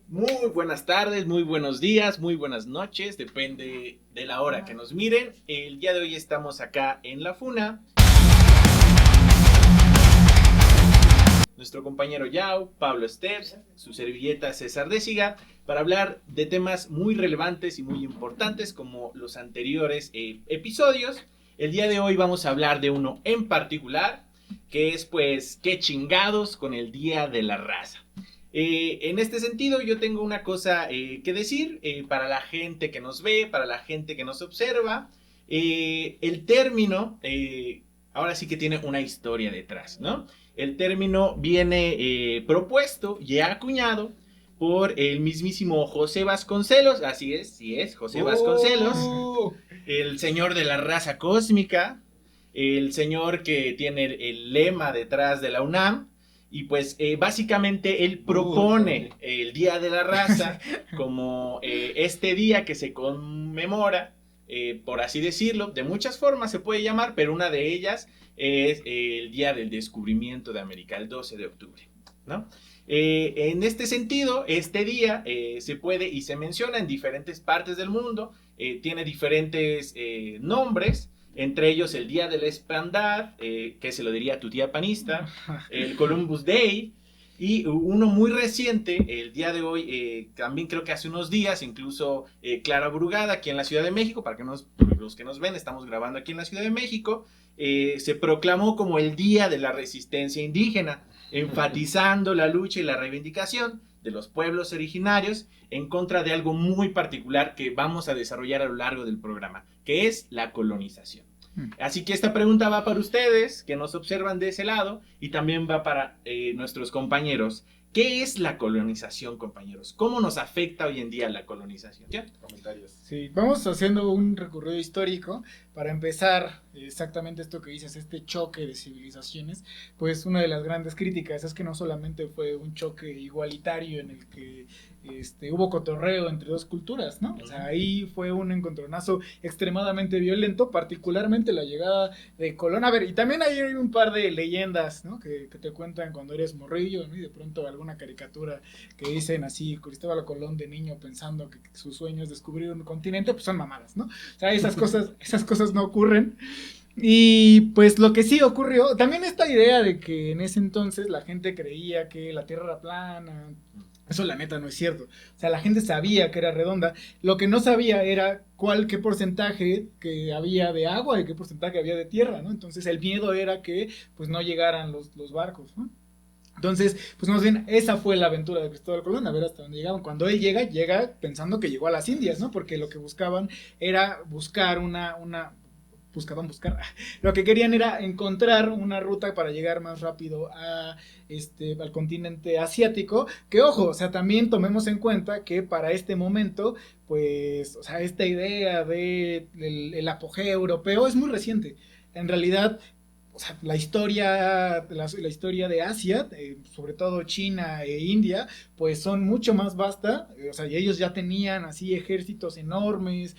Muy buenas tardes, muy buenos días, muy buenas noches, depende de la hora que nos miren. El día de hoy estamos acá en La Funa. Nuestro compañero Yao, Pablo Steps, su servilleta César Déciga, para hablar de temas muy relevantes y muy importantes como los anteriores episodios. El día de hoy vamos a hablar de uno en particular, que es pues, qué chingados con el Día de la Raza. En este sentido, yo tengo una cosa que decir para la gente que nos ve, para la gente que nos observa. El término, ahora sí que tiene una historia detrás, ¿no? El término viene propuesto y acuñado por el mismísimo José Vasconcelos, así es, sí es, José Vasconcelos, el señor de la raza cósmica, el señor que tiene el lema detrás de la UNAM. Y pues básicamente él propone el Día de la Raza como este día que se conmemora, por así decirlo, de muchas formas se puede llamar, pero una de ellas es el Día del Descubrimiento de América, el 12 de octubre, ¿no? En este sentido, este día se puede y se menciona en diferentes partes del mundo, tiene diferentes nombres. Entre ellos el Día de la Hispanidad, que se lo diría a tu tía panista, el Columbus Day, y uno muy reciente, el día de hoy, también creo que hace unos días, incluso Clara Brugada, aquí en la Ciudad de México, para que los que nos ven, estamos grabando aquí en la Ciudad de México, se proclamó como el Día de la Resistencia Indígena, enfatizando la lucha y la reivindicación de los pueblos originarios en contra de algo muy particular que vamos a desarrollar a lo largo del programa, que es la colonización. Así que esta pregunta va para ustedes, que nos observan de ese lado, y también va para nuestros compañeros. ¿Qué es la colonización, compañeros? ¿Cómo nos afecta hoy en día la colonización? ¿Ya? Comentarios. Sí, vamos haciendo un recorrido histórico para empezar exactamente esto que dices, este choque de civilizaciones. Pues una de las grandes críticas es que no solamente fue un choque igualitario en el que hubo cotorreo entre dos culturas, ¿no? O sea, ahí fue un encontronazo extremadamente violento, particularmente la llegada de Colón. A ver, y también hay un par de leyendas, ¿no? Que te cuentan cuando eres morrillo, ¿no? Y de pronto alguna caricatura que dicen así, Cristóbal Colón de niño pensando que su sueño es descubrir un continente, pues son mamadas, ¿no? O sea, esas cosas no ocurren. Y pues lo que sí ocurrió, también esta idea de que en ese entonces la gente creía que la Tierra era plana. Eso la neta no es cierto. O sea, la gente sabía que era redonda. Lo que no sabía era qué porcentaje que había de agua y qué porcentaje había de tierra, ¿no? Entonces el miedo era que pues no llegaran los barcos, ¿no? Entonces, pues más bien, esa fue la aventura de Cristóbal Colón, a ver hasta dónde llegaban. Cuando él llega pensando que llegó a las Indias, ¿no? Porque lo que buscaban era buscar lo que querían era encontrar una ruta para llegar más rápido al continente asiático, que ojo, o sea, también tomemos en cuenta que para este momento, pues, o sea, esta idea el apogeo europeo es muy reciente. En realidad, o sea, la historia de Asia, sobre todo China e India, pues son mucho más vasta, o sea, y ellos ya tenían así ejércitos enormes,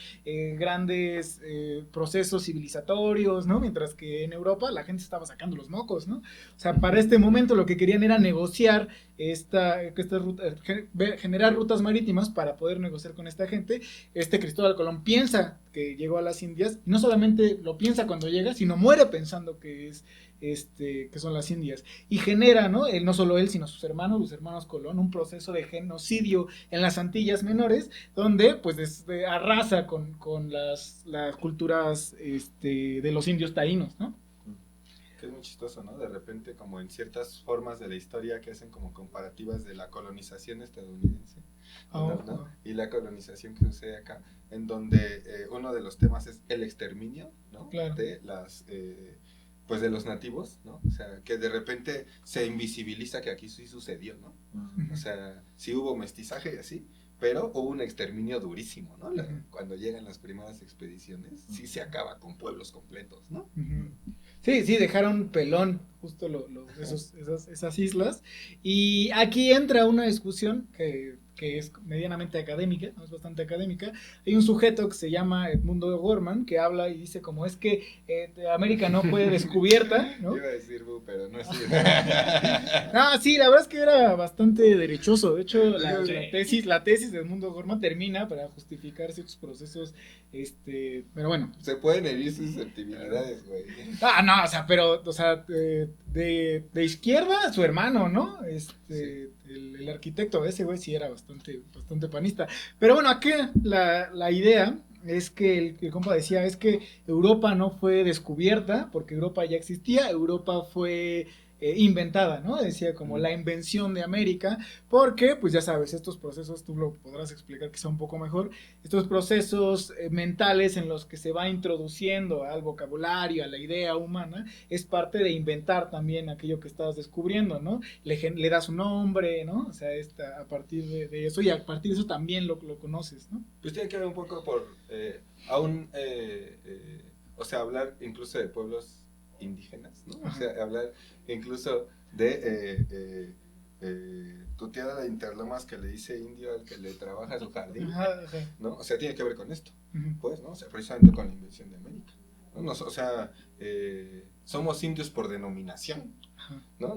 grandes procesos civilizatorios, ¿no? Mientras que en Europa la gente estaba sacando los mocos, ¿no? O sea, para este momento lo que querían era negociar generar rutas marítimas para poder negociar con esta gente. Cristóbal Colón piensa que llegó a las Indias, y no solamente lo piensa cuando llega, sino muere pensando que son las Indias, y genera, ¿no? No solo él, sino sus hermanos, los hermanos Colón, un proceso de genocidio en las Antillas Menores, donde pues arrasa con las culturas de los indios taínos, ¿no? Que es muy chistoso, ¿no? De repente, como en ciertas formas de la historia que hacen como comparativas de la colonización estadounidense, ¿no? Y la colonización que sucede acá, en donde uno de los temas es el exterminio, ¿no? Claro. De pues de los nativos, ¿no? O sea, que de repente se invisibiliza que aquí sí sucedió, ¿no? O sea, sí hubo mestizaje y así, pero hubo un exterminio durísimo, ¿no? Cuando llegan las primeras expediciones, sí se acaba con pueblos completos, ¿no? Sí, dejaron pelón justo esas islas. Y aquí entra una discusión que que es medianamente académica, ¿no? Es bastante académica. Hay un sujeto que se llama Edmundo Gorman que habla y dice como es que América no fue descubierta, ¿no? Iba a decir pero no es No, sí, la verdad es que era bastante derechoso. De hecho, Sí. la tesis de Edmundo Gorman termina para justificar ciertos procesos, pero bueno. Se pueden herir sus susceptibilidades, güey. No, o sea, pero, o sea, de izquierda, su hermano, ¿no? Sí. El arquitecto ese güey sí era bastante panista. Pero bueno, aquí la idea es que el compa decía, es que Europa no fue descubierta, porque Europa ya existía, Europa fue inventada, ¿no? Decía como la invención de América, porque, pues ya sabes, estos procesos, tú lo podrás explicar quizá un poco mejor, estos procesos mentales en los que se va introduciendo al vocabulario, a la idea humana, es parte de inventar también aquello que estás descubriendo, ¿no? Le das un nombre, ¿no? O sea, a partir de eso, y a partir de eso también lo conoces, ¿no? Pues tiene que ver un poco por, o sea, hablar incluso de pueblos indígenas, ¿no? O sea, hablar incluso de tu tía de Interlomas que le dice indio al que le trabaja su jardín, Ajá. ¿no? O sea, tiene que ver con esto, Uh-huh. pues, ¿no? O sea, precisamente con la invención de América, ¿no? O sea, somos indios por denominación, ¿no?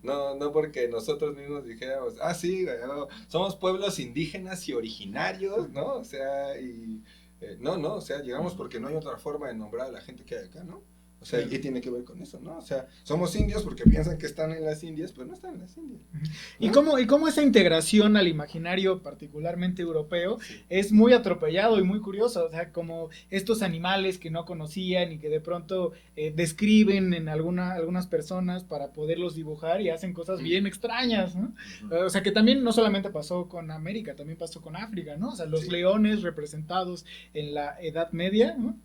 No porque nosotros mismos dijéramos, sí, no, somos pueblos indígenas y originarios, ¿no? O sea, o sea, llegamos porque no hay otra forma de nombrar a la gente que hay acá, ¿no? O sea, y tiene que ver con eso, ¿no? O sea, somos indios porque piensan que están en las Indias, pero no están en las Indias, ¿no? ¿Y cómo esa integración al imaginario particularmente europeo Sí. es muy atropellado y muy curioso? O sea, como estos animales que no conocían y que de pronto describen en algunas personas para poderlos dibujar y hacen cosas bien extrañas, ¿no? O sea, que también no solamente pasó con América, también pasó con África, ¿no? O sea, los Sí. leones representados en la Edad Media, ¿no?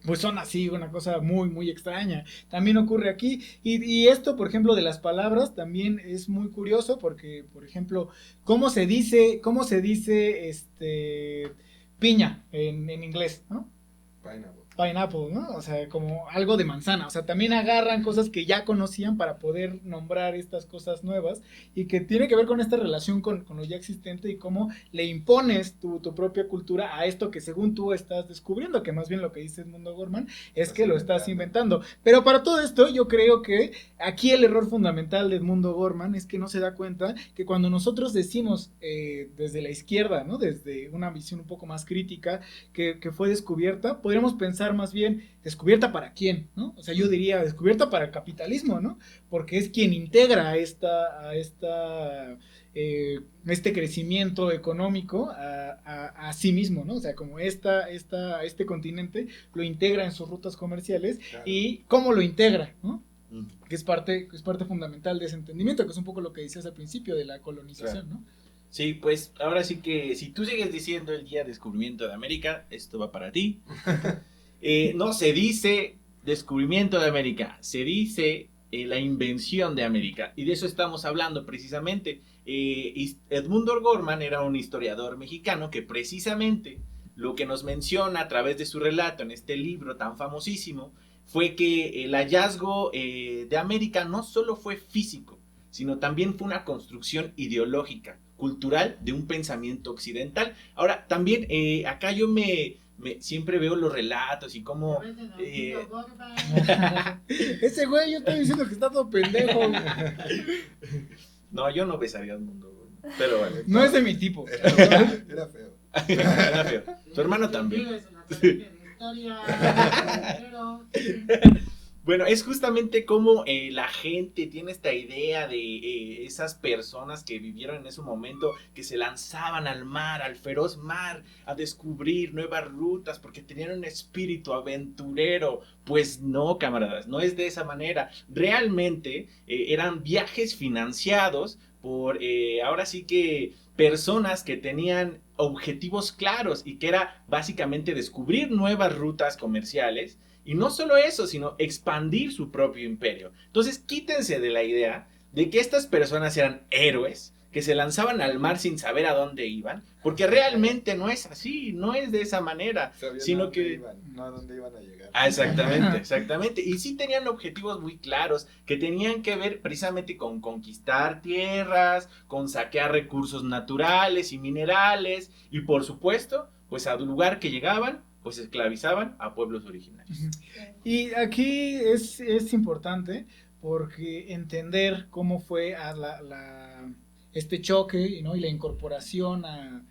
Pues son así, una cosa muy extraña. También ocurre aquí. Y esto, por ejemplo, de las palabras, también es muy curioso porque, por ejemplo, ¿cómo se dice piña en inglés, ¿no? Pineapple, ¿no? O sea, como algo de manzana. O sea, también agarran cosas que ya conocían para poder nombrar estas cosas nuevas y que tiene que ver con esta relación con lo ya existente y cómo le impones tu propia cultura a esto que según tú estás descubriendo, que más bien lo que dice Edmundo Gorman es que lo estás inventando. Pero para todo esto yo creo que aquí el error fundamental de Edmundo Gorman es que no se da cuenta que cuando nosotros decimos desde la izquierda, ¿no? Desde una visión un poco más crítica que fue descubierta, podríamos pensar más bien, ¿descubierta para quién? ¿No? O sea, yo diría, descubierta para el capitalismo, ¿no? Porque es quien integra este crecimiento económico a sí mismo, ¿no? O sea, como este continente lo integra en sus rutas comerciales, claro. Y cómo lo integra, ¿no? Que es parte fundamental de ese entendimiento, que es un poco lo que decías al principio de la colonización, claro. ¿No? Sí, pues ahora sí que si tú sigues diciendo el día de descubrimiento de América, esto va para ti. No se dice descubrimiento de América, se dice la invención de América. Y de eso estamos hablando precisamente. Edmundo Gorman era un historiador mexicano que precisamente lo que nos menciona a través de su relato en este libro tan famosísimo fue que el hallazgo de América no solo fue físico, sino también fue una construcción ideológica, cultural, de un pensamiento occidental. Ahora, también acá yo siempre veo los relatos y cómo... Ese güey, yo estoy diciendo que está todo pendejo. No, yo no besaría al mundo, pero bueno. No es de mi tipo. Era feo. Era feo. Tu hermano también. Bueno, es justamente como la gente tiene esta idea de esas personas que vivieron en ese momento, que se lanzaban al mar, al feroz mar, a descubrir nuevas rutas, porque tenían un espíritu aventurero. Pues no, camaradas, no es de esa manera. Realmente eran viajes financiados por, ahora sí que, personas que tenían objetivos claros y que era básicamente descubrir nuevas rutas comerciales. Y no solo eso, sino expandir su propio imperio. Entonces, quítense de la idea de que estas personas eran héroes, que se lanzaban al mar sin saber a dónde iban, porque realmente no es así, no es de esa manera, Sabían sino a dónde que... iban, no a dónde iban a llegar. Ah, exactamente, exactamente. Y sí tenían objetivos muy claros que tenían que ver precisamente con conquistar tierras, con saquear recursos naturales y minerales y por supuesto, pues al lugar que llegaban, pues esclavizaban a pueblos originarios. Y aquí es importante porque entender cómo fue este choque, ¿no? Y la incorporación a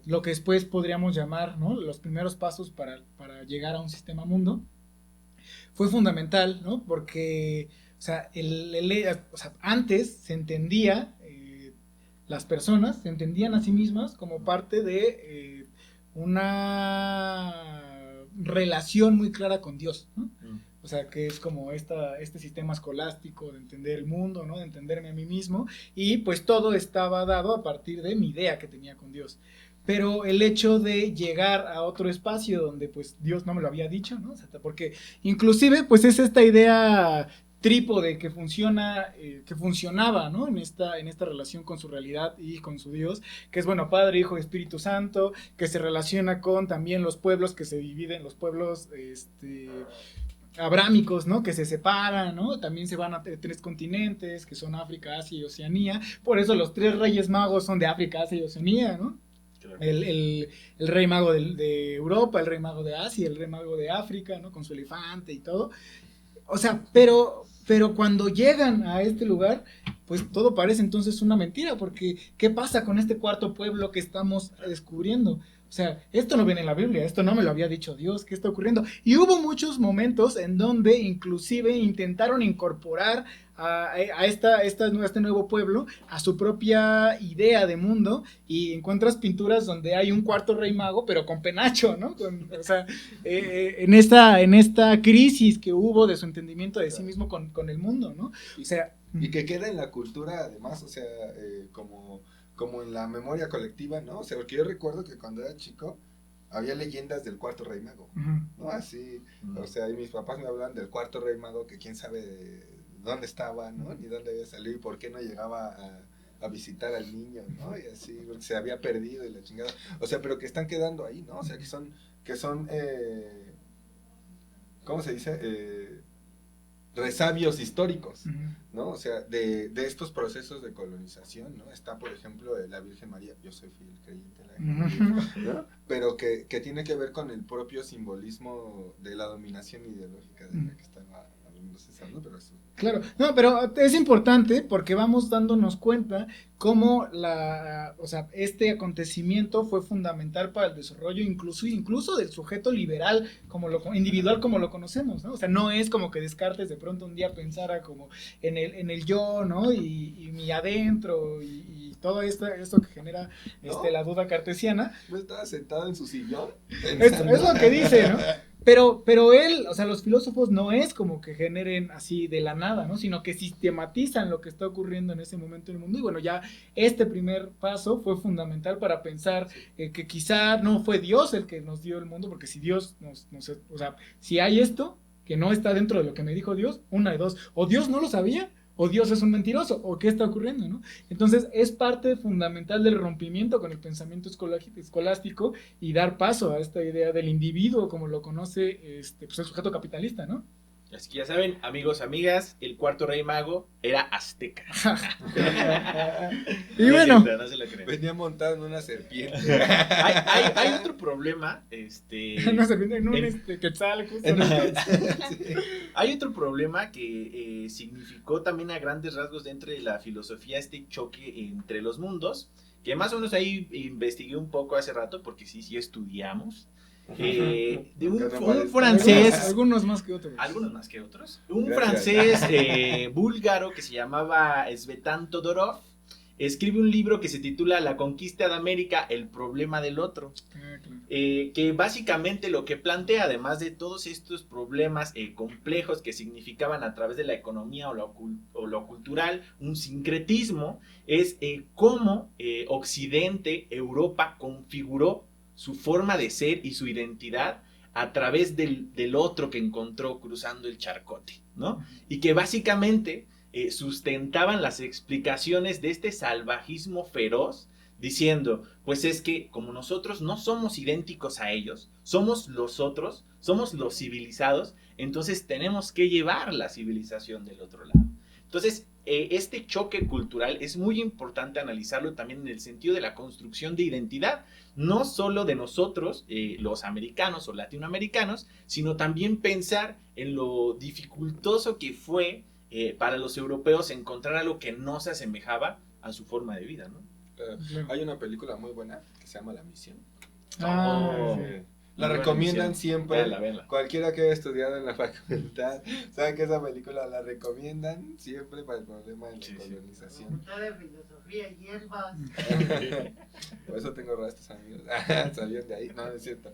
lo que después podríamos llamar, ¿no? Los primeros pasos para llegar a un sistema mundo fue fundamental, ¿no? Porque, o sea, o sea, antes se entendía, las personas se entendían a sí mismas como parte de una relación muy clara con Dios, ¿no? O sea, que es como este sistema escolástico de entender el mundo, ¿no? De entenderme a mí mismo, y pues todo estaba dado a partir de mi idea que tenía con Dios. Pero el hecho de llegar a otro espacio donde pues Dios no me lo había dicho, ¿no? O sea, porque inclusive pues es esta idea trípode que funcionaba, ¿no? En esta relación con su realidad y con su Dios, que es, bueno, Padre, Hijo y Espíritu Santo, que se relaciona con también los pueblos que se dividen, los pueblos, abrámicos, ¿no? Que se separan, ¿no? También se van a 3 continentes, que son África, Asia y Oceanía. Por eso los 3 reyes magos son de África, Asia y Oceanía, ¿no? Claro. El rey mago de Europa, el rey mago de Asia, el rey mago de África, ¿no? Con su elefante y todo. O sea, pero cuando llegan a este lugar, pues todo parece entonces una mentira, porque ¿qué pasa con este cuarto pueblo que estamos descubriendo? O sea, esto no viene en la Biblia, esto no me lo había dicho Dios, ¿qué está ocurriendo? Y hubo muchos momentos en donde inclusive intentaron incorporar a este nuevo pueblo a su propia idea de mundo, y encuentras pinturas donde hay un cuarto rey mago, pero con penacho, ¿no? O sea, en esta crisis que hubo de su entendimiento de sí mismo con el mundo, ¿no? O sea... Y que queda en la cultura, además, o sea, como en la memoria colectiva, ¿no? O sea, porque yo recuerdo que cuando era chico había leyendas del cuarto rey mago, ¿no? Así, o sea, y mis papás me hablan del cuarto rey mago, que quién sabe dónde estaba, ¿no? Ni dónde había salido y por qué no llegaba a visitar al niño, ¿no? Y así, porque se había perdido y la chingada. O sea, pero que están quedando ahí, ¿no? O sea, que son ¿cómo se dice? Resabios históricos, ¿no? O sea, de estos procesos de colonización, ¿no? Está, por ejemplo, la Virgen María, yo soy fiel creyente de la Virgen María, ¿no? Pero que tiene que ver con el propio simbolismo de la dominación ideológica de la que estaba hablando César, ¿no? Pero eso... Claro, no, pero es importante porque vamos dándonos cuenta cómo o sea, este acontecimiento fue fundamental para el desarrollo incluso del sujeto liberal, individual como lo conocemos, ¿no? O sea, no es como que Descartes de pronto un día pensara como en el yo, ¿no? Y mi adentro y todo esto que genera ¿No? la duda cartesiana. ¿No estaba sentado en su sillón? Es lo que dice, ¿no? Pero él, o sea, los filósofos no es como que generen así de la nada, ¿no? Sino que sistematizan lo que está ocurriendo en ese momento en el mundo. Y bueno, ya este primer paso fue fundamental para pensar que quizá no fue Dios el que nos dio el mundo, porque si Dios o sea, si hay esto que no está dentro de lo que me dijo Dios, una de dos, o Dios no lo sabía, o Dios es un mentiroso, o qué está ocurriendo, ¿no? Entonces es parte fundamental del rompimiento con el pensamiento escolástico y dar paso a esta idea del individuo como lo conoce pues el sujeto capitalista, ¿no? Así que ya saben, amigos, amigas, el cuarto rey mago era azteca. Y bueno, no se la creen. Venía montado en una serpiente. Hay otro problema, una serpiente en un quetzal, justo. Sí. Hay otro problema que significó también a grandes rasgos dentro de la filosofía este choque entre los mundos, que más o menos ahí investigué un poco hace rato, porque sí estudiamos. De un francés, algunos más que otros, un francés búlgaro que se llamaba Svetan Todorov escribe un libro que se titula La conquista de América, el problema del otro, claro. Que básicamente lo que plantea, además de todos estos problemas complejos que significaban a través de la economía o lo cultural, un sincretismo, es cómo Occidente, Europa, configuró su forma de ser y su identidad a través del otro que encontró cruzando el charcote, ¿no? Y que básicamente sustentaban las explicaciones de este salvajismo feroz, diciendo, pues es que como nosotros no somos idénticos a ellos, somos los otros, somos los civilizados, entonces tenemos que llevar la civilización del otro lado. Entonces, este choque cultural es muy importante analizarlo también en el sentido de la construcción de identidad, no solo de nosotros, los americanos o latinoamericanos, sino también pensar en lo dificultoso que fue para los europeos encontrar algo que no se asemejaba a su forma de vida, ¿no? Hay una película muy buena que se llama La Misión. Oh, sí. La muy recomiendan buena siempre. Véanla. Cualquiera que haya estudiado en la facultad sabe que esa película la recomiendan siempre para el problema de la colonización. Facultad de Filosofía, hierbas. Por eso tengo rastas, amigos. Salieron de ahí. No, es cierto.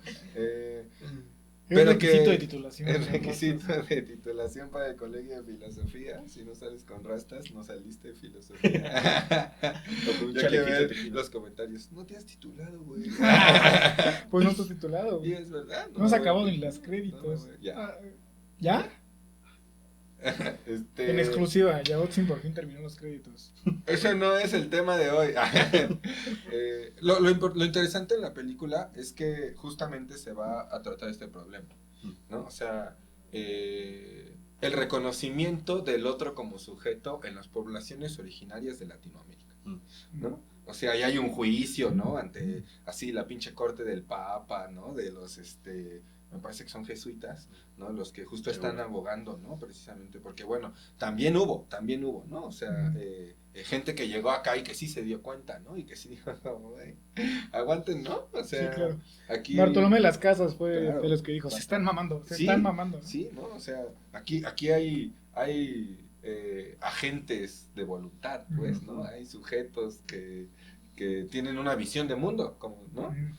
Es Pero requisito que de titulación. el requisito de titulación para el colegio de filosofía, si no sales con rastas, no saliste de filosofía. O con un Ya que chalequito de ver tequila. los comentarios, no te has titulado, güey. Pues no estás titulado. Y es verdad. No se me acabó voy. ni las créditos. No, ya. Ah, ¿Ya? En exclusiva, Yaotzin por fin terminó los créditos. Eso no es el tema de hoy. Lo interesante en la película es que justamente se va a tratar este problema, ¿no? O sea, el reconocimiento del otro como sujeto en las poblaciones originarias de Latinoamérica, ¿no? O sea, ahí hay un juicio, ¿no? Ante así la pinche corte del Papa, ¿no? De los me parece que son jesuitas, ¿no? Los que justo están abogando, ¿no? Precisamente porque, bueno, también hubo, ¿no? O sea, gente que llegó acá y que sí se dio cuenta, ¿no? Y que sí dijo, no, güey, aguanten, ¿no? O sea, Sí, claro. aquí... Bartolomé de las Casas fue Claro. de los que dijo, se están mamando, Sí, están mamando. ¿no? Sí, ¿no? O sea, aquí hay agentes de voluntad, pues, ¿no? Hay sujetos que tienen una visión de mundo, como, ¿no? Ujú.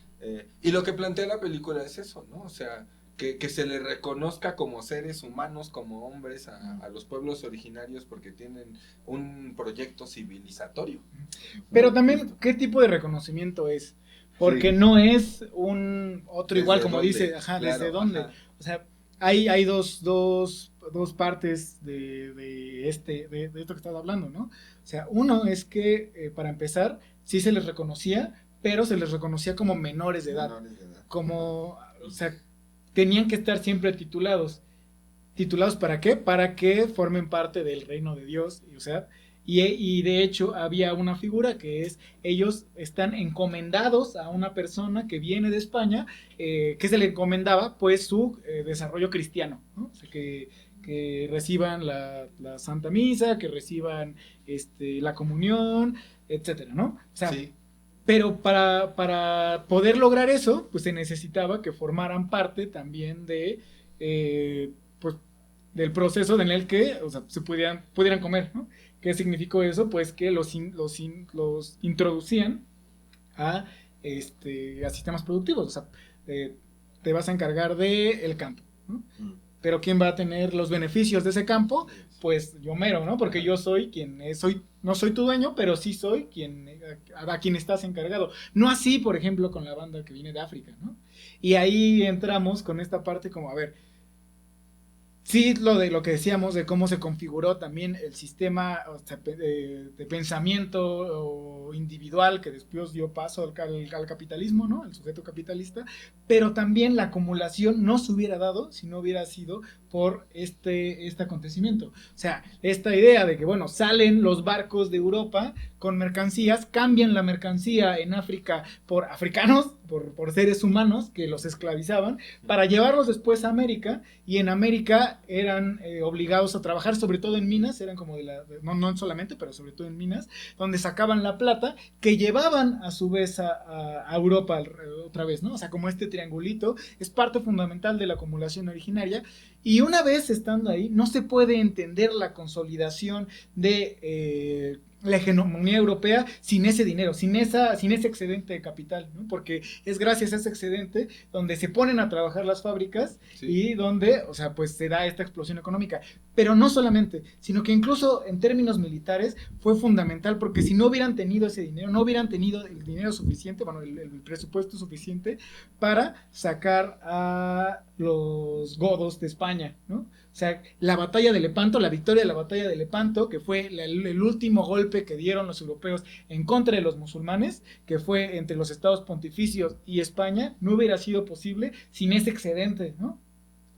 Y lo que plantea la película es eso, ¿no? O sea, que se le reconozca como seres humanos, como hombres a los pueblos originarios porque tienen un proyecto civilizatorio. Pero también, ¿qué tipo de reconocimiento es? Porque Sí. no es un otro igual, ¿Desde como dónde? dice, ajá, Claro, ¿desde dónde? ajá. O sea, hay dos partes de esto que estás hablando, ¿no? O sea, uno es que, para empezar, sí se les reconocía, pero se les reconocía como menores de edad. Menores de edad. Como, o sea, tenían que estar siempre titulados. ¿Titulados para qué? Para que formen parte del reino de Dios, o sea, y de hecho había una figura que es, ellos están encomendados a una persona que viene de España, que se le encomendaba pues su desarrollo cristiano, ¿no? O sea, que reciban la Santa Misa, que reciban la comunión, etcétera, ¿no? O sea, Sí. pero para poder lograr eso, pues se necesitaba que formaran parte también de, pues, del proceso en el que, o sea, se pudieran comer, ¿no? ¿Qué significó eso? Pues que los introducían a sistemas productivos, o sea, te vas a encargar del campo, ¿no? Pero ¿quién va a tener los beneficios de ese campo? Pues yo mero, ¿no? Porque yo soy quien no soy tu dueño, pero sí soy a quien estás encargado. No así, por ejemplo, con la banda que viene de África, ¿no? Y ahí entramos con esta parte como, a ver, sí, lo que decíamos de cómo se configuró también el sistema, o sea, de pensamiento individual que después dio paso al capitalismo, ¿no? El sujeto capitalista, pero también la acumulación no se hubiera dado si no hubiera sido por este acontecimiento. O sea, esta idea de que, bueno, salen los barcos de Europa con mercancías, cambian la mercancía en África por africanos, por seres humanos que los esclavizaban, para llevarlos después a América, y en América eran obligados a trabajar, sobre todo en minas, eran como no solamente, pero sobre todo en minas, donde sacaban la plata, que llevaban a su vez a Europa otra vez, ¿no? O sea, como este triangulito, es parte fundamental de la acumulación originaria, y una vez estando ahí, no se puede entender la consolidación de la hegemonía europea sin ese dinero, sin ese excedente de capital, ¿no? Porque es gracias a ese excedente donde se ponen a trabajar las fábricas, sí, y donde, o sea, pues se da esta explosión económica. Pero no solamente, sino que incluso en términos militares fue fundamental, porque si no hubieran tenido ese dinero, no hubieran tenido el dinero suficiente, bueno, el presupuesto suficiente para sacar a los godos de España, ¿no? O sea, la batalla de Lepanto, la victoria de la batalla de Lepanto, que fue el último golpe que dieron los europeos en contra de los musulmanes, que fue entre los estados pontificios y España, no hubiera sido posible sin ese excedente, ¿no?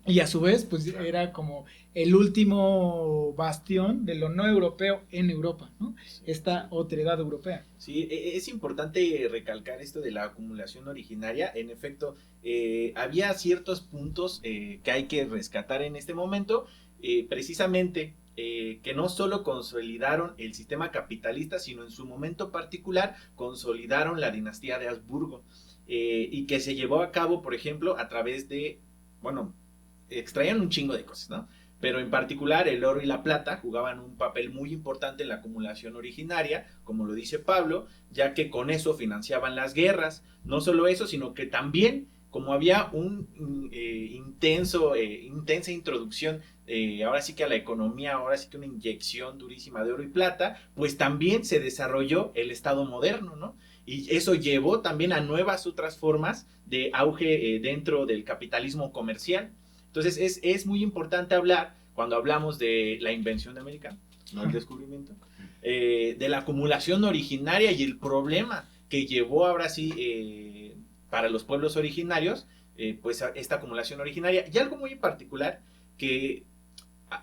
Y a su vez, pues era como el último bastión de lo no europeo en Europa, ¿no? Esta otredad europea. Sí, es importante recalcar esto de la acumulación originaria. En efecto, había ciertos puntos que hay que rescatar en este momento, precisamente que no solo consolidaron el sistema capitalista, sino en su momento particular consolidaron la dinastía de Habsburgo, y que se llevó a cabo, por ejemplo, a través de, bueno, extraían un chingo de cosas, ¿no? Pero en particular el oro y la plata jugaban un papel muy importante en la acumulación originaria, como lo dice Pablo, ya que con eso financiaban las guerras. No solo eso, sino que también, como había un intensa introducción, ahora sí que a la economía, ahora sí que una inyección durísima de oro y plata, pues también se desarrolló el Estado moderno, ¿no? Y eso llevó también a nuevas otras formas de auge dentro del capitalismo comercial. Entonces es muy importante hablar, cuando hablamos de la invención de América, no el descubrimiento, de la acumulación originaria y el problema que llevó ahora sí para los pueblos originarios, pues esta acumulación originaria. Y algo muy particular que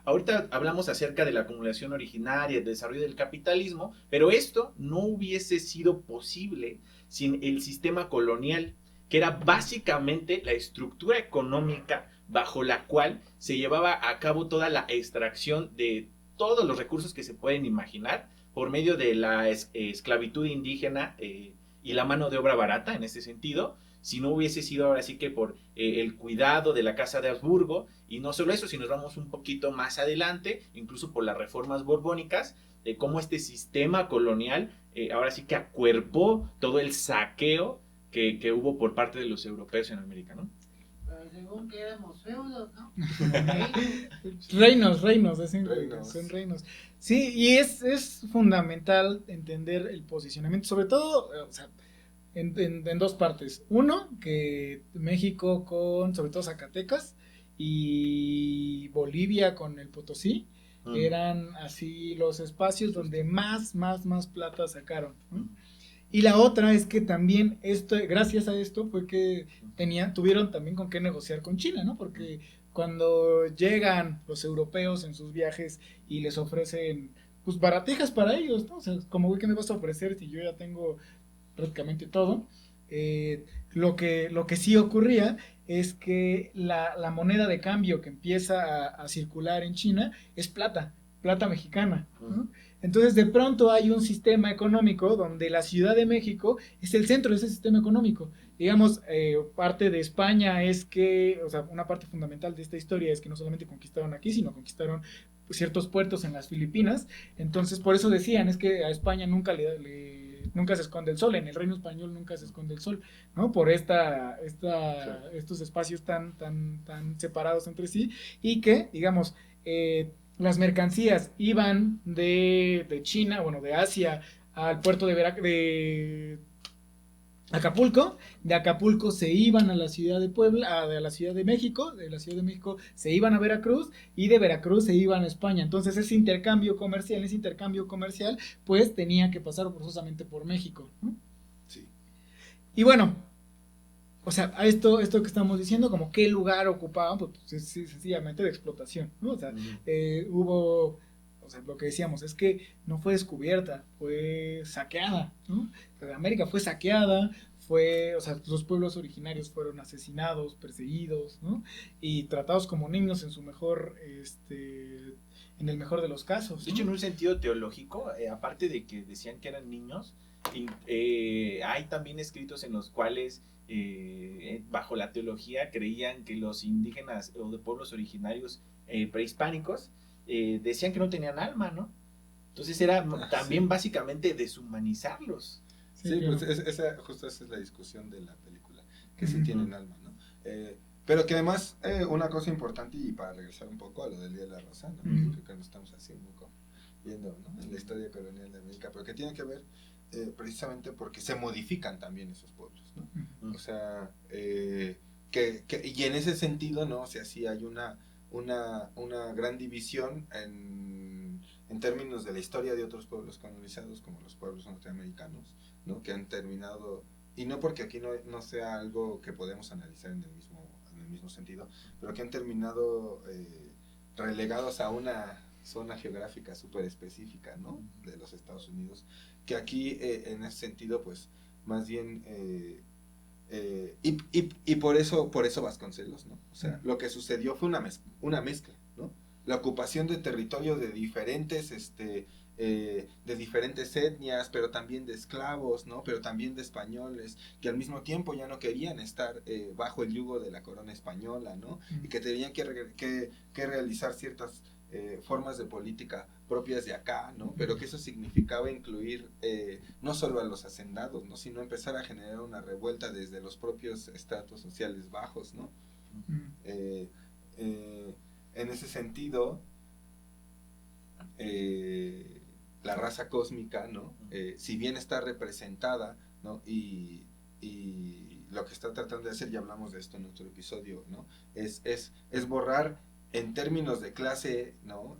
ahorita hablamos acerca de la acumulación originaria, el desarrollo del capitalismo, pero esto no hubiese sido posible sin el sistema colonial, que era básicamente la estructura económica bajo la cual se llevaba a cabo toda la extracción de todos los recursos que se pueden imaginar por medio de la esclavitud indígena y la mano de obra barata en este sentido. Si no hubiese sido ahora sí que por el cuidado de la Casa de Habsburgo, y no solo eso, si nos vamos un poquito más adelante, incluso por las reformas borbónicas, de cómo este sistema colonial ahora sí que acuerpó todo el saqueo que hubo por parte de los europeos en América, ¿no? Pero según que éramos feudos, ¿no? Reinos, así, Reinos. son reinos. Sí, y es fundamental entender el posicionamiento, sobre todo, o sea, en dos partes. Uno, que México con, sobre todo Zacatecas, y Bolivia con el Potosí, eran así los espacios donde más plata sacaron, ¿no? Y la otra es que también esto, gracias a esto fue que tuvieron también con qué negociar con China, ¿no? Porque cuando llegan los europeos en sus viajes y les ofrecen pues baratijas para ellos, ¿no? O sea, como güey, ¿qué me vas a ofrecer si yo ya tengo prácticamente todo? Lo que sí ocurría es que la moneda de cambio que empieza a circular en China es plata mexicana, ¿no? Entonces de pronto hay un sistema económico donde la Ciudad de México es el centro de ese sistema económico. Digamos, parte de España es que, o sea, una parte fundamental de esta historia es que no solamente conquistaron aquí, sino conquistaron ciertos puertos en las Filipinas. Entonces por eso decían, es que a España nunca nunca se esconde el sol, en el reino español nunca se esconde el sol, ¿no? Por estos espacios tan separados entre sí, y que, digamos, las mercancías iban de China, bueno, de Asia al puerto de Acapulco, de Acapulco se iban a la ciudad de Puebla, a la Ciudad de México, de la Ciudad de México se iban a Veracruz y de Veracruz se iban a España. Entonces ese intercambio comercial, pues tenía que pasar forzosamente por México, ¿no? Sí. Y bueno, o sea, a esto que estamos diciendo, como qué lugar ocupaban, pues sencillamente de explotación, ¿no? O sea, hubo, o sea, lo que decíamos es que no fue descubierta, fue saqueada, ¿no? O sea, América fue saqueada, o sea, los pueblos originarios fueron asesinados, perseguidos, ¿no? Y tratados como niños en su mejor, en el mejor de los casos, ¿no? De hecho, en un sentido teológico, aparte de que decían que eran niños, hay también escritos en los cuales bajo la teología creían que los indígenas o de pueblos originarios prehispánicos decían que no tenían alma, ¿no? Entonces era también básicamente deshumanizarlos. Sí, claro. pues justo esa es la discusión de la película, que sí tienen alma, ¿no? Pero que además, una cosa importante, y para regresar un poco a lo del Día de la Raza, ¿no? Creo que nos estamos así un poco viendo, ¿no? En la historia colonial de América, pero que tiene que ver precisamente porque se modifican también esos pueblos, ¿no? O sea, y en ese sentido, ¿no? O sea, sí hay una gran división en términos de la historia de otros pueblos colonizados, como los pueblos norteamericanos, ¿no? Que han terminado, y no porque aquí no sea algo que podemos analizar en el mismo sentido, pero que han terminado relegados a una zona geográfica súper específica, ¿no? De los Estados Unidos, que aquí en ese sentido, pues, más bien... y por eso Vasconcelos, ¿no? O sea, lo que sucedió fue una mezcla, ¿no? La ocupación de territorio de diferentes etnias, pero también de esclavos, ¿no? Pero también de españoles, que al mismo tiempo ya no querían estar bajo el yugo de la corona española, ¿no? Y que tenían que realizar ciertas formas de política propias de acá, ¿no? Pero que eso significaba incluir no solo a los hacendados, ¿no? Sino empezar a generar una revuelta desde los propios estratos sociales bajos, ¿no? En ese sentido, la raza cósmica, ¿no? Si bien está representada, ¿no? Y lo que está tratando de hacer, ya hablamos de esto en otro episodio, ¿no? Es borrar en términos de clase, ¿no?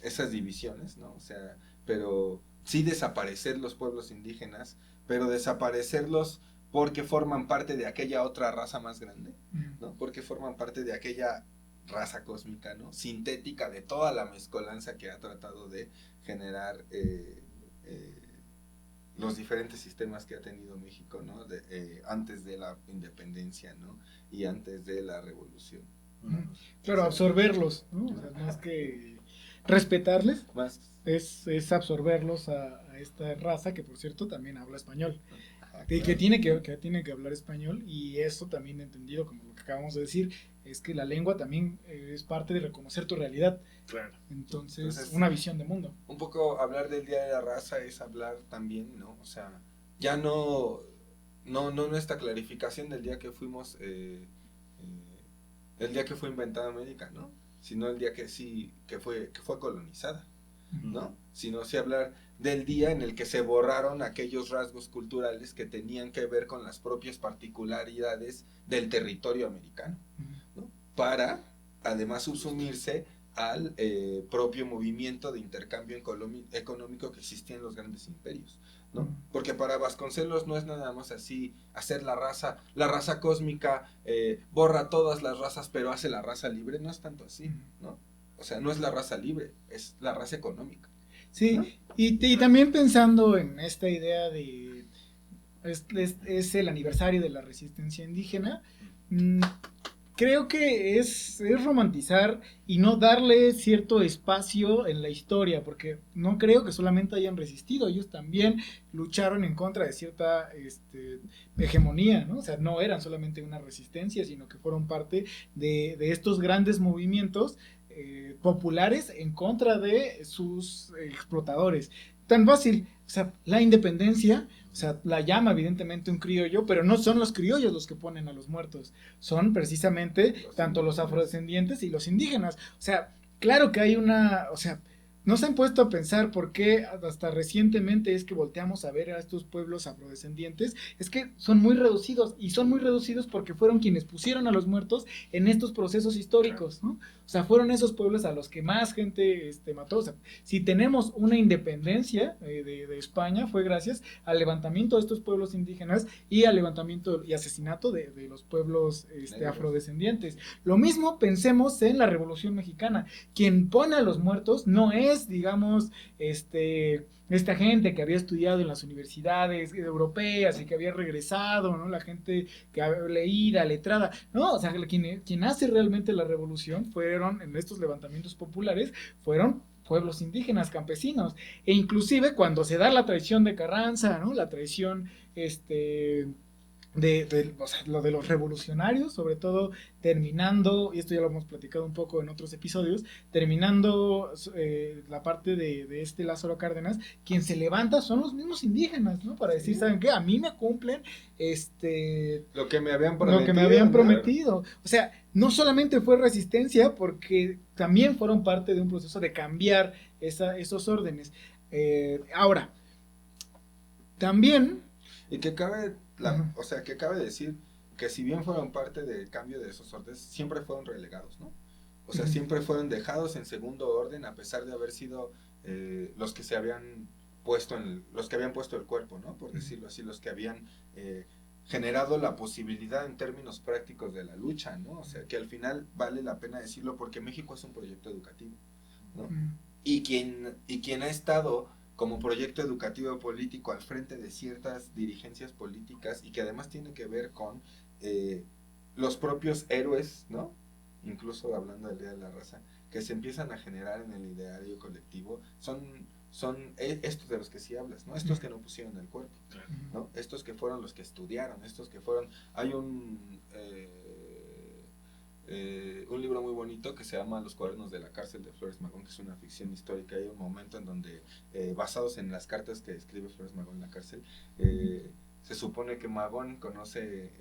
Esas divisiones, ¿no? O sea, pero sí desaparecer los pueblos indígenas, pero desaparecerlos porque forman parte de aquella otra raza más grande, ¿no? Porque forman parte de aquella raza cósmica, ¿no? Sintética de toda la mezcolanza que ha tratado de generar los diferentes sistemas que ha tenido México, ¿no? Antes de la independencia, ¿no? Y antes de la revolución. Claro, absorberlos, ¿no? O sea, más que respetarles, es absorberlos a esta raza que, por cierto, también habla español. Y que tiene que hablar español, y eso también entendido como lo que acabamos de decir, es que la lengua también es parte de reconocer tu realidad. Claro. Entonces, una visión de mundo. Un poco hablar del Día de la Raza es hablar también, ¿no? O sea, ya no esta clarificación del día que fuimos, el día que fue inventada América, ¿no? Sino el día que fue colonizada, ¿no? Sino sí hablar del día en el que se borraron aquellos rasgos culturales que tenían que ver con las propias particularidades del territorio americano, ¿no? Para, además, subsumirse al propio movimiento de intercambio económico que existía en los grandes imperios, ¿no? Porque para Vasconcelos no es nada más así hacer la raza cósmica, borra todas las razas pero hace la raza libre, no es tanto así, ¿no? O sea, no es la raza libre, es la raza económica. Sí, ¿no? Y también pensando en esta idea de es el aniversario de la resistencia indígena, creo que es romantizar y no darle cierto espacio en la historia, porque no creo que solamente hayan resistido, ellos también lucharon en contra de cierta hegemonía, ¿no? O sea, no eran solamente una resistencia, sino que fueron parte de estos grandes movimientos populares en contra de sus explotadores. Tan fácil, o sea, la independencia, o sea, la llama evidentemente un criollo, pero no son los criollos los que ponen a los muertos, son precisamente tanto los afrodescendientes y los indígenas. O sea, claro que hay o sea, no se han puesto a pensar por qué hasta recientemente es que volteamos a ver a estos pueblos afrodescendientes, es que son muy reducidos, y son muy reducidos porque fueron quienes pusieron a los muertos en estos procesos históricos, ¿no? O sea, fueron esos pueblos a los que más gente mató. O sea, si tenemos una independencia de España fue gracias al levantamiento de estos pueblos indígenas y al levantamiento y asesinato de los pueblos afrodescendientes. Lo mismo pensemos en la Revolución Mexicana. Quien pone a los muertos no es, digamos, esta gente que había estudiado en las universidades europeas y que había regresado, ¿no? La gente que había leída, letrada, no, o sea, quien hace realmente la revolución en estos levantamientos populares, fueron pueblos indígenas, campesinos, e inclusive cuando se da la traición de Carranza, ¿no? La traición, o sea, lo de los revolucionarios, sobre todo terminando, y esto ya lo hemos platicado un poco en otros episodios, terminando la parte de Lázaro Cárdenas, quien se levanta son los mismos indígenas, ¿no? Para decir, ¿saben qué? A mí me cumplen lo que me habían prometido. O sea, no solamente fue resistencia, porque también fueron parte de un proceso de cambiar esos órdenes. Ahora, también... Y que cabe Ujú. O sea, que cabe decir que si bien fueron parte del cambio de esos órdenes, siempre fueron relegados, ¿no? O sea, Ujú. siempre fueron dejados en segundo orden a pesar de haber sido los que se habían puesto los que habían puesto el cuerpo, ¿no? Por decirlo así, los que habían generado la posibilidad en términos prácticos de la lucha, ¿no? O sea, que al final vale la pena decirlo porque México es un proyecto educativo, ¿no? Ujú. Y quien ha estado como proyecto educativo político al frente de ciertas dirigencias políticas y que además tiene que ver con los propios héroes, ¿no? Incluso hablando del Día de la Raza, que se empiezan a generar en el ideario colectivo, son estos de los que sí hablas, ¿no? Estos que no pusieron el cuerpo, ¿no? Estos que fueron los que estudiaron, estos que fueron... Hay un libro muy bonito que se llama Los cuadernos de la cárcel de Flores Magón, que es una ficción histórica. Hay un momento en donde, basados en las cartas que escribe Flores Magón en la cárcel, se supone que Magón conoce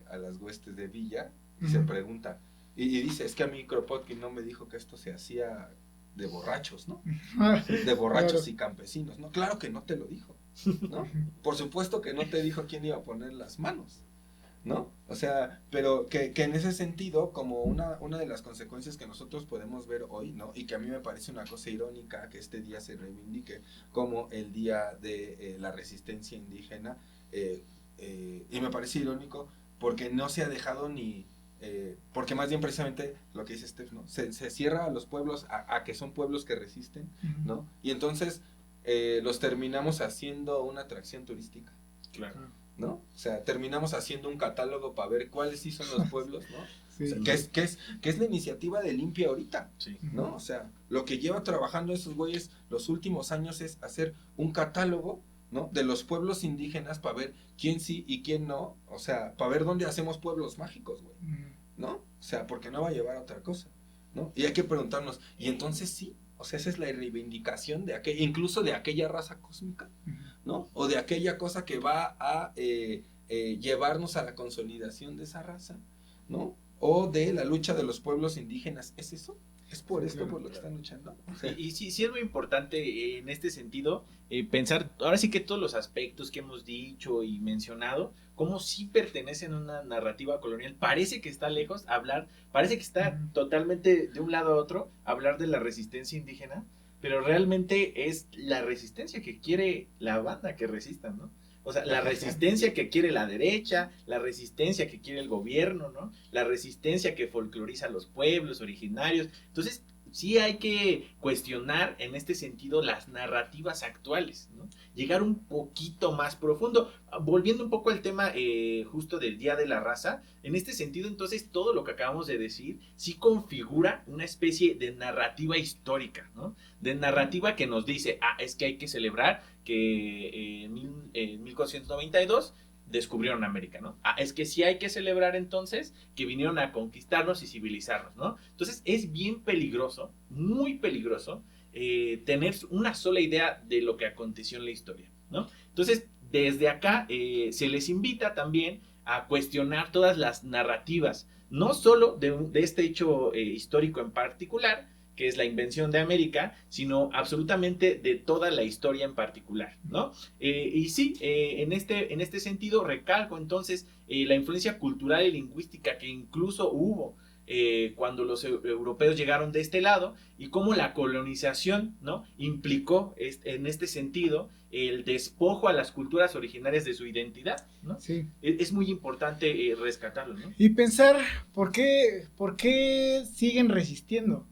a las huestes de Villa y se pregunta, y dice, es que a mí Kropotkin no me dijo que esto se hacía de borrachos, ¿no? De borrachos y campesinos, ¿no? Claro que no te lo dijo, ¿no? Por supuesto que no te dijo quién iba a poner las manos, ¿no? O sea, pero que en ese sentido, como una de las consecuencias que nosotros podemos ver hoy, ¿no? Y que a mí me parece una cosa irónica que este día se reivindique como el día de la resistencia indígena, y me parece irónico porque no se ha dejado ni... porque más bien precisamente lo que dice Steph, ¿no? Se cierra a los pueblos a que son pueblos que resisten, ¿no? Y entonces los terminamos haciendo una atracción turística. Claro. ¿No? O sea, terminamos haciendo un catálogo para ver cuáles sí son los pueblos, ¿no? Sí. O sea, que es la iniciativa de Limpia ahorita, Sí. ¿no? O sea, lo que lleva trabajando esos güeyes los últimos años es hacer un catálogo, ¿no? De los pueblos indígenas para ver quién sí y quién no, o sea, para ver dónde hacemos pueblos mágicos, güey, ¿no? O sea, porque no va a llevar a otra cosa, ¿no? Y hay que preguntarnos, y entonces sí, o sea, esa es la reivindicación de incluso de aquella raza cósmica, ¿no? O de aquella cosa que va a llevarnos a la consolidación de esa raza, ¿no? O de la lucha de los pueblos indígenas. ¿Es eso? ¿Es por esto por lo que están luchando? O sea, Y sí, sí es muy importante en este sentido pensar, ahora sí que todos los aspectos que hemos dicho y mencionado, como sí pertenecen a una narrativa colonial, parece que está lejos parece que está totalmente de un lado a otro, hablar de la resistencia indígena, pero realmente es la resistencia que quiere la banda que resistan, ¿no? O sea, la resistencia que quiere la derecha, la resistencia que quiere el gobierno, ¿no? La resistencia que folcloriza a los pueblos originarios. Entonces, sí hay que cuestionar en este sentido las narrativas actuales, ¿no? Llegar un poquito más profundo. Volviendo un poco al tema justo del Día de la Raza, en este sentido, entonces, todo lo que acabamos de decir sí configura una especie de narrativa histórica, ¿no? De narrativa que nos dice, es que hay que celebrar que en 1492 descubrieron América, ¿no? Es que sí hay que celebrar entonces que vinieron a conquistarnos y civilizarnos, ¿no? Entonces es bien peligroso, muy peligroso, tener una sola idea de lo que aconteció en la historia, ¿no? Entonces, desde acá se les invita también a cuestionar todas las narrativas, no solo de este hecho histórico en particular, que es la invención de América, sino absolutamente de toda la historia en particular, ¿no? Y sí, en este sentido recalco entonces la influencia cultural y lingüística que incluso hubo cuando los europeos llegaron de este lado y cómo la colonización, ¿no? Implicó en este sentido el despojo a las culturas originarias de su identidad, ¿no? Sí. Es muy importante rescatarlo, ¿no? Y pensar por qué siguen resistiendo.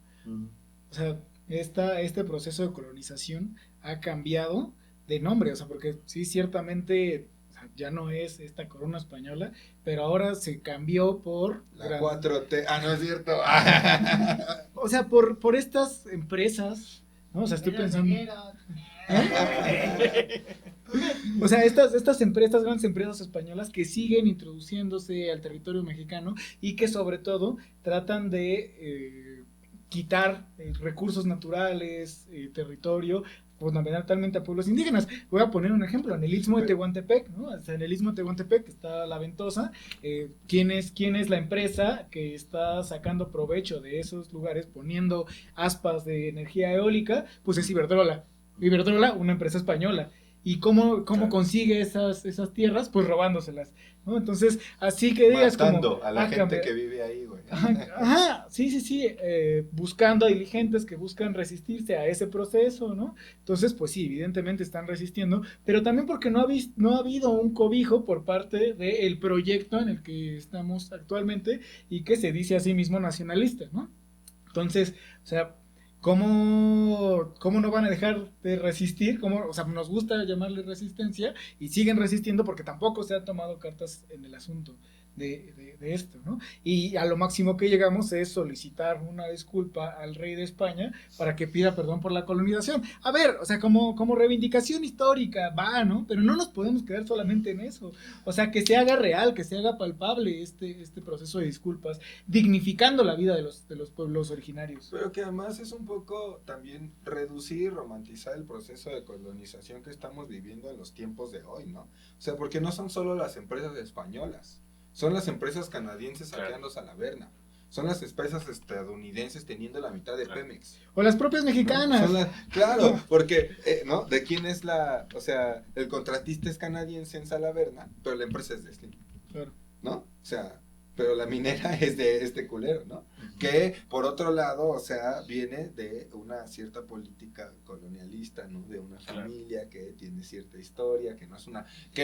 O sea, este proceso de colonización ha cambiado de nombre, o sea, porque sí, ciertamente, o sea, ya no es esta corona española, pero ahora se cambió por... la 4T, no es cierto. O sea, por estas empresas, ¿no? O sea, estoy pensando... O sea, estas empresas, grandes empresas españolas que siguen introduciéndose al territorio mexicano y que sobre todo tratan de quitar recursos naturales, territorio, fundamentalmente a pueblos indígenas. Voy a poner un ejemplo, en el Istmo de Tehuantepec, ¿no? O sea, en el Istmo de Tehuantepec está La Ventosa. ¿Quién es la empresa que está sacando provecho de esos lugares poniendo aspas de energía eólica? Pues es Iberdrola. Iberdrola, una empresa española. ¿Y cómo Claro. consigue esas tierras? Pues robándoselas, ¿no? Entonces, así que digas Matando como... a la gente cambia- que vive ahí, güey. Ajá, sí, buscando a dirigentes que buscan resistirse a ese proceso, ¿no? Entonces, pues sí, evidentemente están resistiendo, pero también porque no ha habido un cobijo por parte del proyecto en el que estamos actualmente y que se dice a sí mismo nacionalista, ¿no? Entonces, o sea, ¿cómo no van a dejar de resistir? O sea, nos gusta llamarle resistencia y siguen resistiendo porque tampoco se han tomado cartas en el asunto de esto, ¿no? Y a lo máximo que llegamos es solicitar una disculpa al rey de España para que pida perdón por la colonización. A ver, o sea, como reivindicación histórica va, ¿no? Pero no nos podemos quedar solamente en eso. O sea, que se haga real, que se haga palpable este proceso de disculpas, dignificando la vida de los pueblos originarios. Pero que además es un poco también reducir y romantizar el proceso de colonización que estamos viviendo en los tiempos de hoy, ¿no? O sea, porque no son solo las empresas españolas, son las empresas canadienses saqueándose a la Berna, son las empresas estadounidenses teniendo la mitad de Pemex. O las propias ¿No? mexicanas. Claro, porque, ¿no? ¿De quién es o sea, el contratista es canadiense en Salaverna, pero la empresa es de Slim, Claro. ¿no? O sea, pero la minera es de este culero, ¿no? Que, por otro lado, o sea, viene de una cierta política colonialista, ¿no? De una familia que tiene cierta historia, que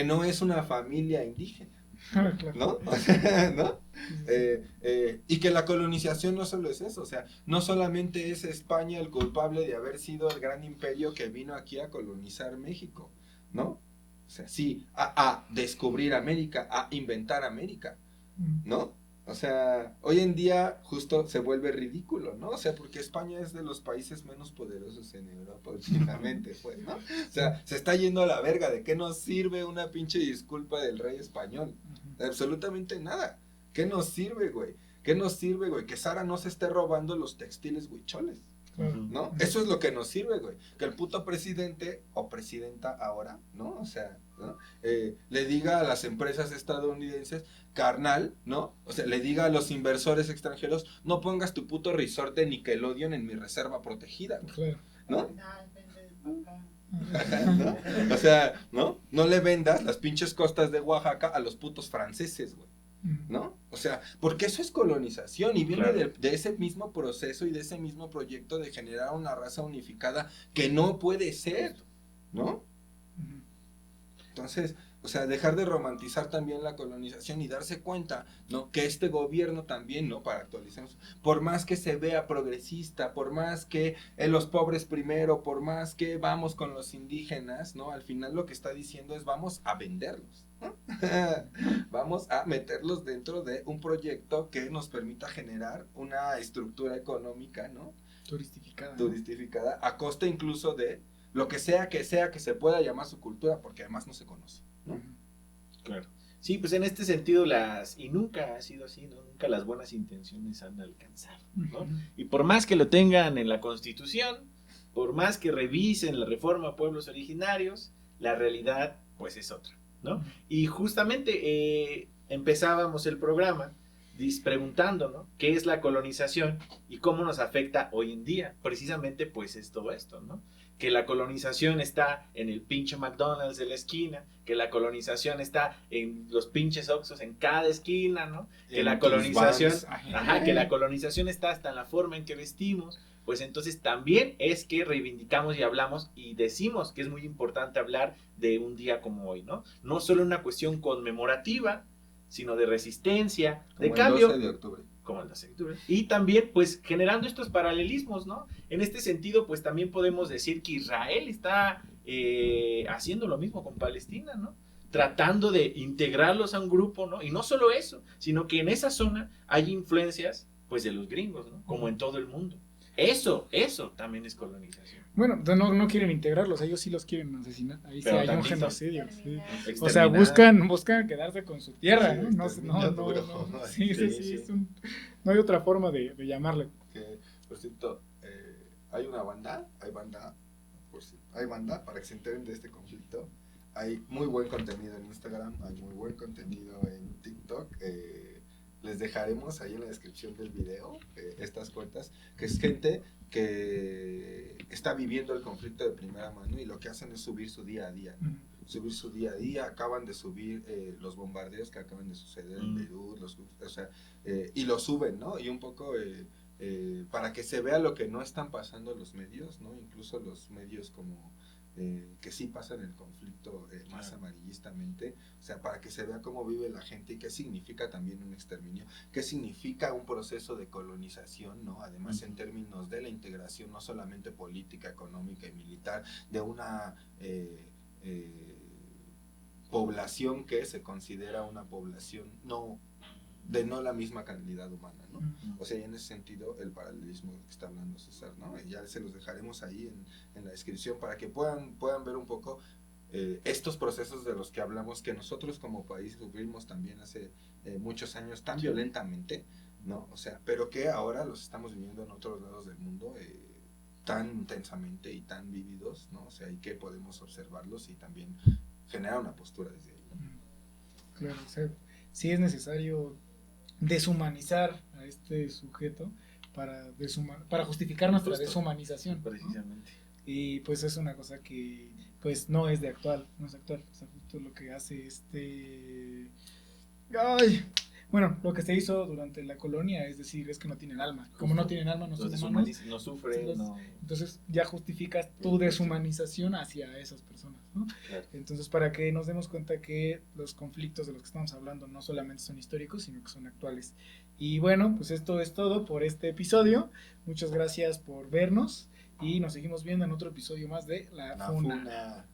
no es una familia indígena, Claro. ¿no? O sea, ¿no? Y que la colonización no solo es eso, o sea, no solamente es España el culpable de haber sido el gran imperio que vino aquí a colonizar México, ¿no? O sea, sí, a descubrir América, a inventar América, ¿no? O sea, hoy en día justo se vuelve ridículo, ¿no? O sea, porque España es de los países menos poderosos en Europa últimamente, pues, ¿no? O sea, se está yendo a la verga. ¿De qué nos sirve una pinche disculpa del rey español? Absolutamente nada. ¿Qué nos sirve, güey? ¿Qué nos sirve, güey? Que Sara no se esté robando los textiles huicholes, ¿no? Eso es lo que nos sirve, güey. Que el puto presidente o presidenta ahora, ¿no? O sea, ¿no? Le diga a las empresas estadounidenses, carnal, ¿no? O sea, le diga a los inversores extranjeros, no pongas tu puto resort de Nickelodeon en mi reserva protegida, güey, Claro. ¿no? Ay, vente pa' acá. ¿No? O sea, ¿no? No le vendas las pinches costas de Oaxaca a los putos franceses, güey, ¿no? O sea, porque eso es colonización y viene Claro. de ese mismo proceso y de ese mismo proyecto de generar una raza unificada que no puede ser, ¿no? Entonces, o sea, dejar de romantizar también la colonización y darse cuenta, ¿no? Que este gobierno también, ¿no? Para actualizarnos, por más que se vea progresista, por más que los pobres primero, por más que vamos con los indígenas, ¿no? Al final lo que está diciendo es vamos a venderlos, ¿no? Vamos a meterlos dentro de un proyecto que nos permita generar una estructura económica, ¿no? Turistificada, a costa incluso de lo que sea que se pueda llamar su cultura, porque además no se conoce, ¿no? Claro. Sí, pues en este sentido y nunca ha sido así, ¿no? Nunca las buenas intenciones han alcanzado, ¿no? Y por más que lo tengan en la Constitución, por más que revisen la reforma a pueblos originarios, la realidad pues es otra, ¿no? Y justamente empezábamos el programa preguntando, ¿no? ¿Qué es la colonización y cómo nos afecta hoy en día? Precisamente pues es todo esto, ¿no? Que la colonización está en el pinche McDonald's de la esquina, que la colonización está en los pinches Oxxos en cada esquina, ¿no? Que la colonización, que la colonización está hasta en la forma en que vestimos. Pues entonces también es que reivindicamos y hablamos y decimos que es muy importante hablar de un día como hoy, ¿no? No solo una cuestión conmemorativa, sino de resistencia, de Como cambio. El 12 de octubre. Como el 12 de octubre. Y también, pues, generando estos paralelismos, ¿no? En este sentido, pues, también podemos decir que Israel está haciendo lo mismo con Palestina, ¿no? Tratando de integrarlos a un grupo, ¿no? Y no solo eso, sino que en esa zona hay influencias, pues, de los gringos, ¿no? Como en todo el mundo. Eso también es colonización. Bueno, no quieren integrarlos, ellos sí los quieren asesinar. Ahí sí Pero hay un tantito. genocidio. Sí. Exterminar. O sea, buscan quedarse con su tierra, Sí, ¿no? exterminio. Sí, Sí. no hay otra forma de llamarle. Que, por cierto, hay banda, para que se enteren de este conflicto. Hay muy buen contenido en Instagram, hay muy buen contenido en TikTok. les dejaremos ahí en la descripción del video estas cuentas, que es gente que está viviendo el conflicto de primera mano y lo que hacen es subir su día a día, ¿no? Subir su día a día, acaban de subir los bombardeos que acaban de suceder en Beirut, y lo suben, ¿no? Y un poco para que se vea lo que no están pasando los medios, ¿no? Incluso los medios como que sí pasan el conflicto más amarillistamente, o sea, para que se vea cómo vive la gente y qué significa también un exterminio, qué significa un proceso de colonización, ¿no? Además en términos de la integración no solamente política, económica y militar, de una población que se considera una población de no la misma calidad humana, ¿no? O sea, y en ese sentido el paralelismo que está hablando César, ¿no? Y ya se los dejaremos ahí en la descripción para que puedan ver un poco estos procesos de los que hablamos, que nosotros como país sufrimos también hace muchos años tan violentamente, ¿no? O sea, pero que ahora los estamos viviendo en otros lados del mundo tan intensamente y tan vividos, ¿no? O sea, y que podemos observarlos y también generar una postura desde ahí, ¿no? Claro, o sea, sí es necesario deshumanizar a este sujeto para justificar nuestra deshumanización, ¿no? Precisamente. Y pues es una cosa que pues no es actual, o sea, justo lo que hace lo que se hizo durante la colonia, es decir, es que no tienen alma. Como no tienen alma, no son humanos. No sufren, no. Entonces ya justificas tu deshumanización hacia esas personas, ¿no? Claro. Entonces, para que nos demos cuenta que los conflictos de los que estamos hablando no solamente son históricos, sino que son actuales. Y bueno, pues esto es todo por este episodio. Muchas gracias por vernos y nos seguimos viendo en otro episodio más de La Funa.